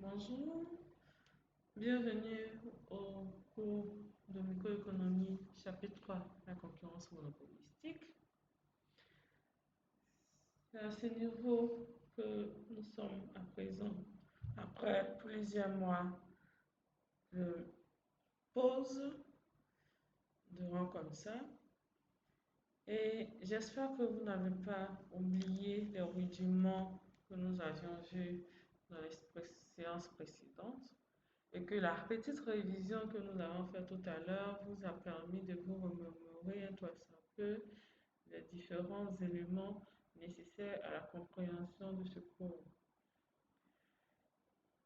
Bonjour, bienvenue au cours de microéconomie chapitre 3, la concurrence monopolistique. C'est à ce niveau que nous sommes à présent, après plusieurs mois de pause, de rang comme ça. Et j'espère que vous n'avez pas oublié les rudiments que nous avions vus dans les séances précédentes, et que la petite révision que nous avons faite tout à l'heure vous a permis de vous remémorer un peu les différents éléments nécessaires à la compréhension de ce cours.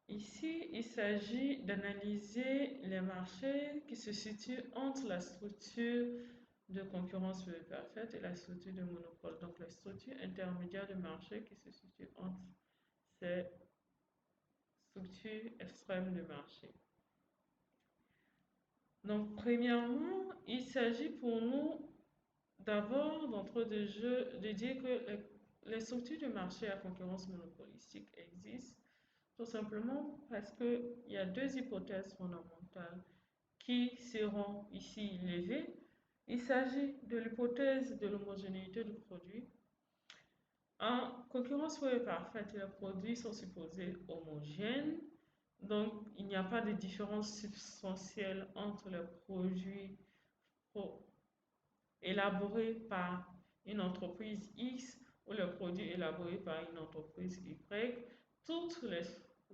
Ici, il s'agit d'analyser les marchés qui se situent entre la structure de concurrence parfaite et la structure de monopole. Donc, la structure intermédiaire de marché qui se situe entre ces structures extrêmes de marché. Donc, premièrement, il s'agit pour nous d'abord, d'entrée de jeu, de dire que les structures de marché à concurrence monopolistique existent tout simplement parce qu'il y a deux hypothèses fondamentales qui seront ici levées. Il s'agit de l'hypothèse de l'homogénéité du produit. En concurrence parfaite, les produits sont supposés homogènes. Donc, il n'y a pas de différence substantielle entre les produits élaborés par une entreprise X ou le produit élaboré par une entreprise Y. Toutes les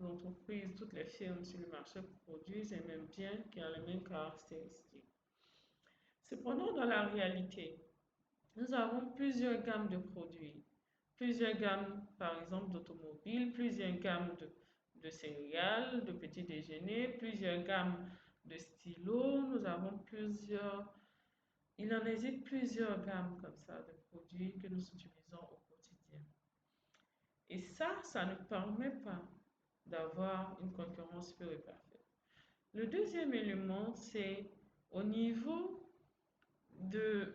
entreprises, toutes les firmes sur le marché produisent les mêmes biens qui ont les mêmes caractéristiques. Cependant, dans la réalité, nous avons plusieurs gammes de produits, plusieurs gammes, par exemple, d'automobiles, plusieurs gammes de céréales, de petits déjeuners, plusieurs gammes de stylos. Nous avons il en existe plusieurs gammes comme ça de produits que nous utilisons au quotidien. Et ça ne permet pas d'avoir une concurrence pure et parfaite. Le deuxième élément, c'est au niveau de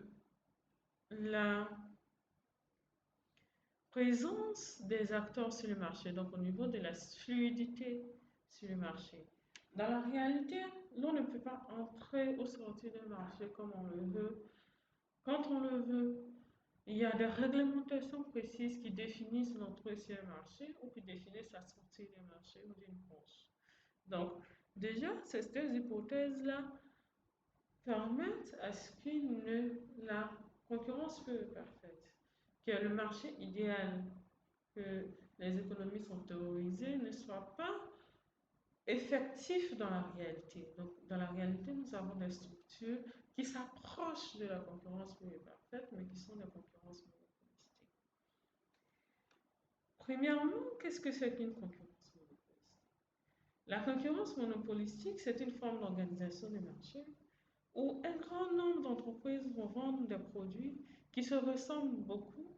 la présence des acteurs sur le marché, donc au niveau de la fluidité sur le marché. Dans la réalité, l'on ne peut pas entrer ou sortir d'un marché comme on le veut, quand on le veut. Il y a des réglementations précises qui définissent l'entrée sur un marché ou qui définissent la sortie d'un marché ou d'une branche. Donc, déjà, ces deux hypothèses-là permettent à ce la concurrence soit parfaite, que le marché idéal que les économies sont théorisées ne soit pas effectif dans la réalité. Donc, dans la réalité, nous avons des structures qui s'approchent de la concurrence parfaite, mais qui sont des concurrences monopolistiques. Premièrement, qu'est-ce que c'est qu'une concurrence monopolistique? La concurrence monopolistique, c'est une forme d'organisation des marchés où un grand nombre d'entreprises vont vendre des produits qui se ressemblent beaucoup,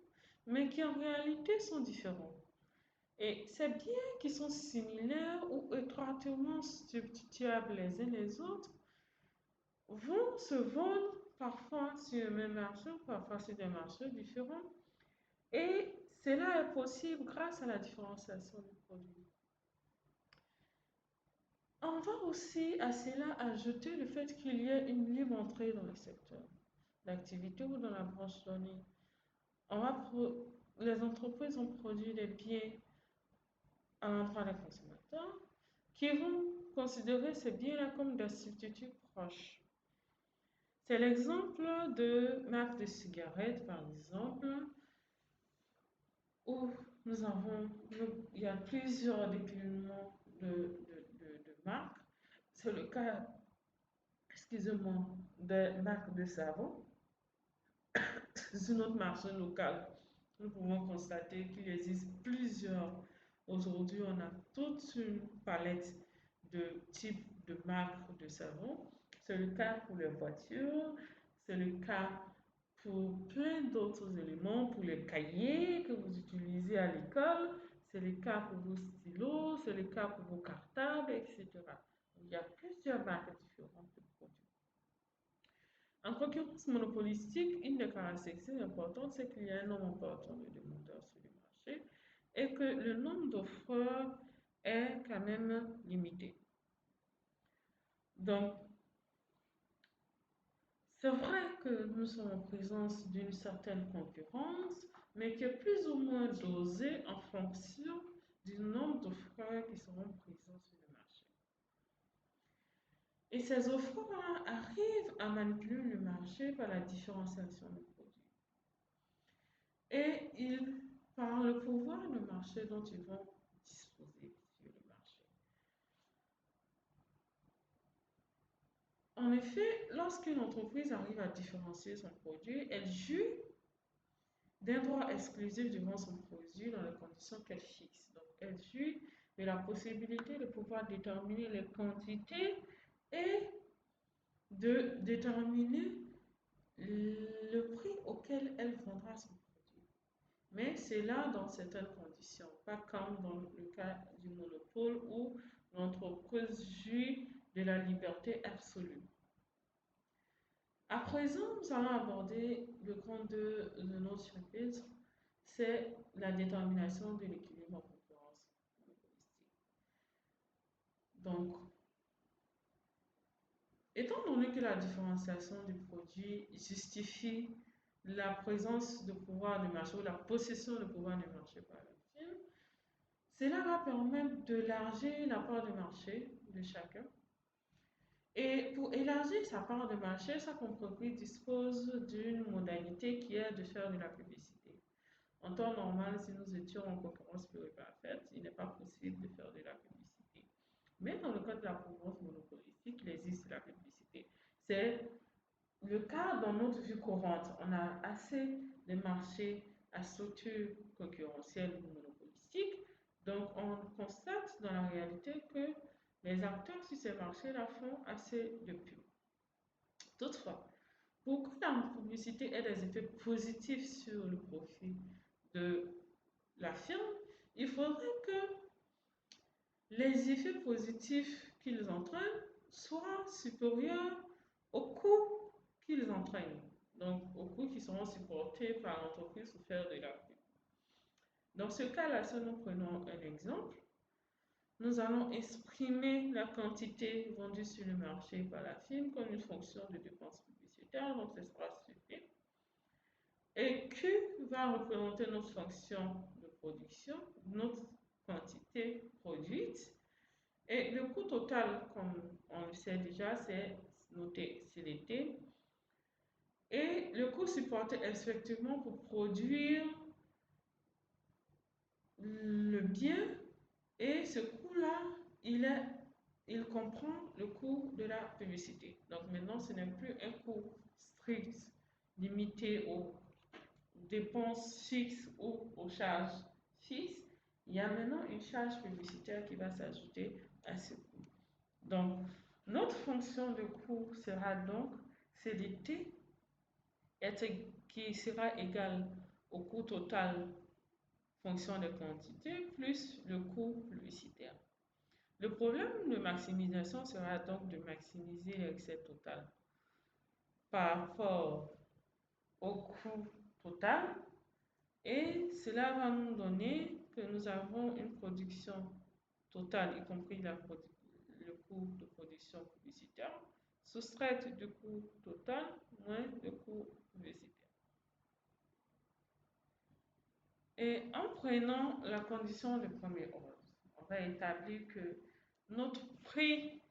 mais qui en réalité sont différents. Et ces biens qui sont similaires ou étroitement substituables les uns les autres vont se vendre parfois sur le même marché, parfois sur des marchés différents. Et cela est possible grâce à la différenciation du produit. On va aussi à cela ajouter le fait qu'il y ait une libre entrée dans le secteur d'activité ou dans la branche donnée. Les entreprises ont produit des biens à l'endroit des consommateurs qui vont considérer ces biens-là comme des substituts proches. C'est l'exemple de marques de cigarettes, par exemple, où il y a plusieurs déclinements de marques. C'est le cas, excusez-moi, des marques de savon. Sur notre marché local, nous pouvons constater qu'il existe plusieurs. Aujourd'hui, on a toute une palette de types de marques de savon. C'est le cas pour les voitures, c'est le cas pour plein d'autres éléments, pour les cahiers que vous utilisez à l'école, c'est le cas pour vos stylos, c'est le cas pour vos cartables, etc. Il y a plusieurs marques différentes de produits. En concurrence monopolistique, une des caractéristiques importantes, c'est qu'il y a un nombre important de demandeurs sur le marché et que le nombre d'offreurs est quand même limitée. Donc, c'est vrai que nous sommes en présence d'une certaine concurrence, mais qui est plus ou moins dosée en fonction du nombre de frères qui seront présents sur le marché. Et ces offres-là arrivent à manipuler le marché par la différenciation des produits. Et par le pouvoir de marché dont ils vont disposer sur le marché. En effet, lorsqu'une entreprise arrive à différencier son produit, elle jouit d'un droit exclusif devant son produit dans les conditions qu'elle fixe. Donc, elle jouit de la possibilité de pouvoir déterminer les quantités et de déterminer le prix auquel elle vendra son produit. Mais c'est là dans certaines conditions, pas comme dans le cas du monopole où l'entreprise jouit de la liberté absolue. À présent, nous allons aborder le grand 2 de notre chapitre, c'est la détermination de l'équilibre en concurrence monopolistique. Donc, étant donné que la différenciation du produit justifie la présence de pouvoir de marché ou la possession de pouvoir de marché par la firme, cela va permettre d'élargir la part de marché de chacun. Et pour élargir sa part de marché, chaque entreprise dispose d'une modalité qui est de faire de la publicité. En temps normal, si nous étions en concurrence pure et parfaite, il n'est pas possible de faire de la publicité. Mais dans le cas de la concurrence monopolistique, il existe de la publicité. C'est le cas dans notre vie courante. On a assez de marchés à structure concurrentielle ou monopolistique. Donc, on constate dans la réalité que les acteurs sur ces marchés-là font assez de pub. Toutefois, pour que la publicité ait des effets positifs sur le profit de la firme, il faudrait que les effets positifs qu'ils entraînent soient supérieurs aux coûts qu'ils entraînent. Donc, aux coûts qui seront supportés par l'entreprise pour faire de la pub. Dans ce cas-là, si nous prenons un exemple, nous allons exprimer la quantité vendue sur le marché par la firme comme une fonction de dépenses publicitaires, donc ce sera suffit. Et Q va représenter notre fonction de production, notre quantité produite. Et le coût total, comme on le sait déjà, c'est noté CDT. Et le coût supporté effectivement pour produire le bien. Et ce coût-là, il comprend le coût de la publicité. Donc maintenant, ce n'est plus un coût strict limité aux dépenses fixes ou aux charges fixes. Il y a maintenant une charge publicitaire qui va s'ajouter à ce coût. Donc, notre fonction de coût sera donc CDT qui sera égal au coût total fonction des quantités plus le coût publicitaire. Le problème de maximisation sera donc de maximiser l'excès total par rapport au coût total et cela va nous donner que nous avons une production totale, y compris le coût de production publicitaire, soustraite du coût total moins le coût publicitaire. Et en prenant la condition de premier ordre, on va établir que notre prix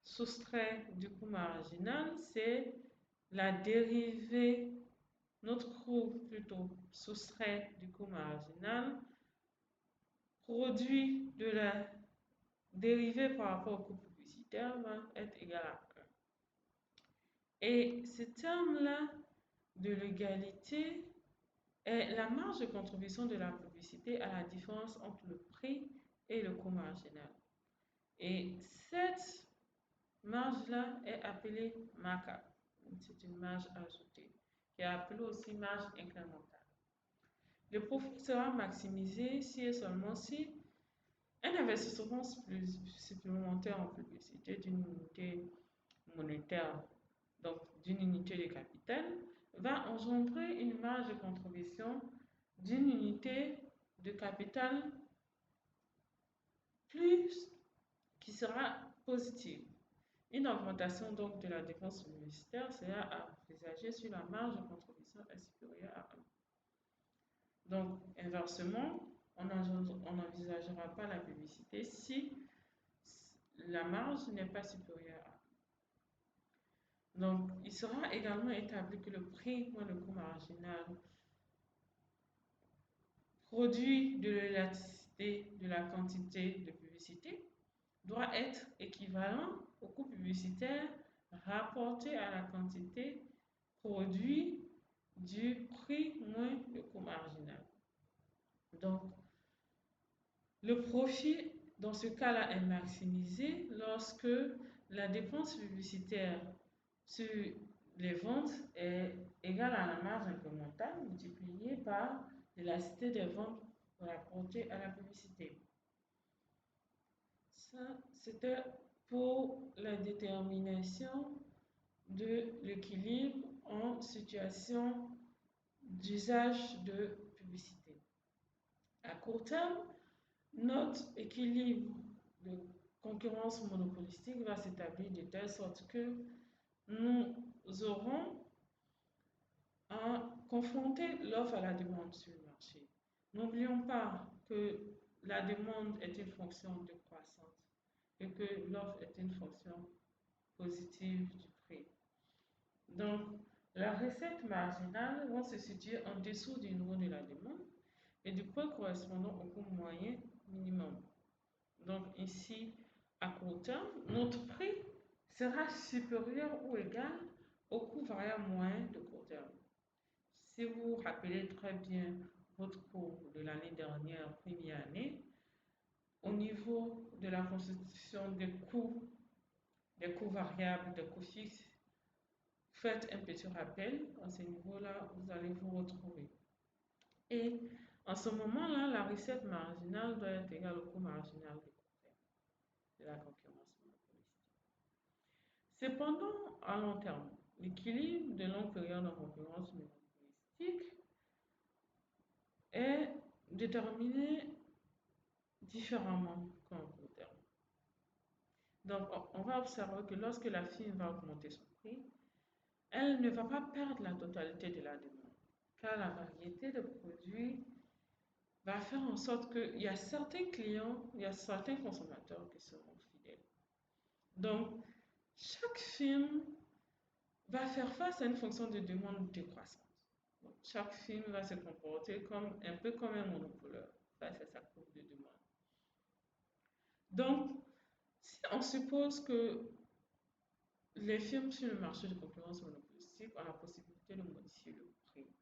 soustrait du coût marginal, c'est la dérivée, notre coût plutôt soustrait du coût marginal, produit de la dérivée par rapport au coût publicitaire va être égal à 1. Et ce terme-là de l'égalité est la marge de contribution de la publicité à la différence entre le prix et le coût marginal. Et cette marge-là est appelée markup. C'est une marge ajoutée, qui est appelée aussi marge incrémentale. Le profit sera maximisé si et seulement si un investissement supplémentaire en publicité d'une unité monétaire, donc d'une unité de capital, va engendrer une marge de contribution d'une unité de capital plus sera positif. Une augmentation donc de la dépense publicitaire sera envisagée si la marge de contribution est supérieure à 1. Donc, inversement, on n'envisagera pas la publicité si la marge n'est pas supérieure à 1. Donc, il sera également établi que le prix moins le coût marginal produit de l'élasticité de la quantité de publicité doit être équivalent au coût publicitaire rapporté à la quantité produit du prix moins le coût marginal. Donc, le profit dans ce cas-là est maximisé lorsque la dépense publicitaire sur les ventes est égale à la marge incrémentale multipliée par l'élasticité des ventes rapportées à la publicité. Ça, c'était pour la détermination de l'équilibre en situation d'usage de publicité. À court terme, notre équilibre de concurrence monopolistique va s'établir de telle sorte que nous aurons à confronter l'offre à la demande sur le marché. N'oublions pas que la demande est une fonction de croissance et que l'offre est une fonction positive du prix. Donc, la recette marginale va se situer en dessous du niveau de la demande et du prix correspondant au coût moyen minimum. Donc ici, à court terme, notre prix sera supérieur ou égal au coût variable moyen de court terme. Si vous vous rappelez très bien votre cours de l'année dernière, première année, au niveau de la constitution des coûts variables, des coûts fixes, faites un petit rappel. À ce niveau-là, vous allez vous retrouver. Et en ce moment-là, la recette marginale doit être égale au coût marginal de la concurrence monopolistique. Cependant, à long terme, l'équilibre de longue période en concurrence monopolistique est déterminé différemment qu'en court terme. Donc, on va observer que lorsque la firme va augmenter son prix, elle ne va pas perdre la totalité de la demande, car la variété de produits va faire en sorte qu'il y a certains clients, il y a certains consommateurs qui seront fidèles. Donc, chaque firme va faire face à une fonction de demande décroissante. Donc, chaque firme va se comporter un peu comme un monopoleur face à sa courbe de demande. Donc, si on suppose que les firmes sur le marché de concurrence monopolistique ont la possibilité de modifier le prix,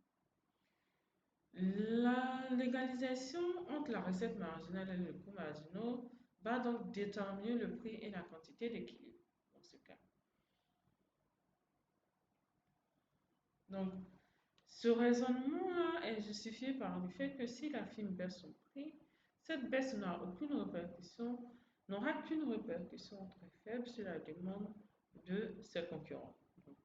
la légalisation entre la recette marginale et le coût marginal va donc déterminer le prix et la quantité d'équilibre dans ce cas. Donc, ce raisonnement-là est justifié par le fait que si la firme baisse son prix, cette baisse n'aura qu'une répercussion très faible sur la demande de ses concurrents. Donc,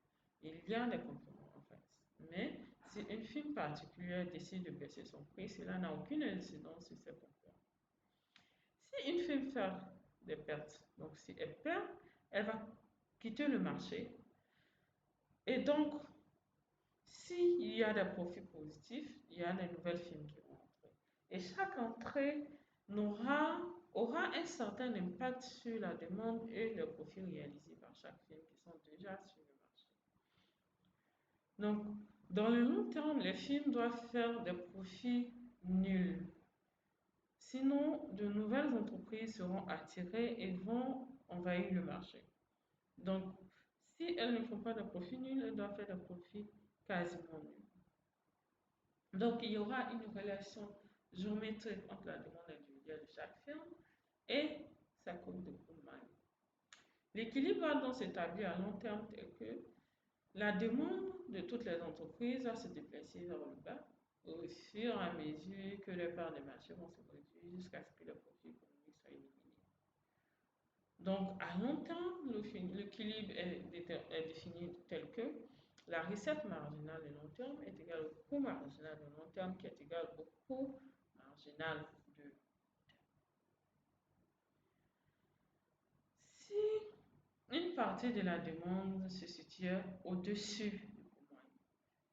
il y a des concurrents en fait. Mais si une firme particulière décide de baisser son prix, cela n'a aucune incidence sur ses concurrents. Si une firme fait des pertes, donc si elle perd, elle va quitter le marché. Et donc, s'il y a des profits positifs, il y a des nouvelles firmes qui vont entrer. Et chaque entrée aura un certain impact sur la demande et le profit réalisé par chaque firme qui sont déjà sur le marché. Donc, dans le long terme, les firmes doivent faire des profits nuls. Sinon, de nouvelles entreprises seront attirées et vont envahir le marché. Donc, si elles ne font pas de profits nuls, elles doivent faire des profits quasiment nuls. Donc, il y aura une relation géométrique entre la demande individuelle de chaque firme et sa courbe de coût moyen. L'équilibre va donc s'établir à long terme tel que la demande de toutes les entreprises va se déplacer vers le bas au fur et à mesure que les parts des marchés vont se réduire jusqu'à ce que le profit économique soit éliminé. Donc, à long terme, l'équilibre est défini tel que la recette marginale de long terme est égale au coût marginal de long terme qui est égal au coût marginal de long terme. partie de la demande se situait au-dessus du coût moyen.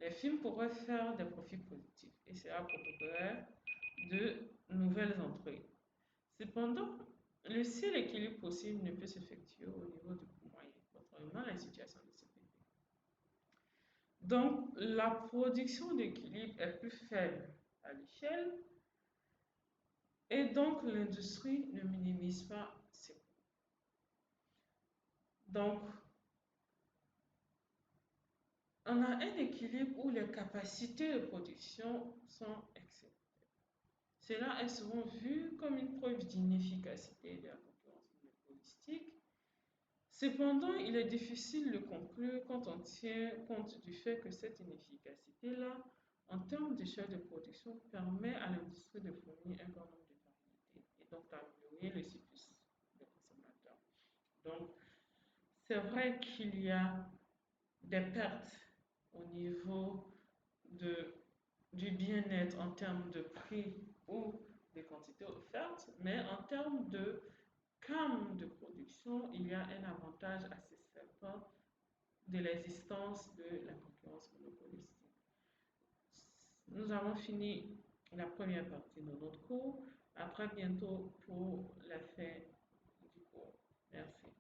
Les firmes pourraient faire des profits positifs et cela provoquerait de nouvelles entrées. Cependant, le seul équilibre possible ne peut s'effectuer au niveau du coût moyen, contrairement à la situation de CPP. Donc, la production d'équilibre est plus faible à l'échelle et donc l'industrie ne minimise pas ses coûts. Donc, on a un équilibre où les capacités de production sont excellentes. Cela est souvent vu comme une preuve d'inefficacité de la concurrence monopolistique. Cependant, il est difficile de conclure quand on tient compte du fait que cette inefficacité-là, en termes de chaîne de production, permet à l'industrie de fournir un grand nombre de variétés et donc d'améliorer le service des consommateurs. Donc, c'est vrai qu'il y a des pertes au niveau du bien-être en termes de prix ou de quantité offerte, mais en termes de gamme de production, il y a un avantage assez certain de l'existence de la concurrence monopolistique. Nous avons fini la première partie de notre cours. À très bientôt pour la fin du cours. Merci.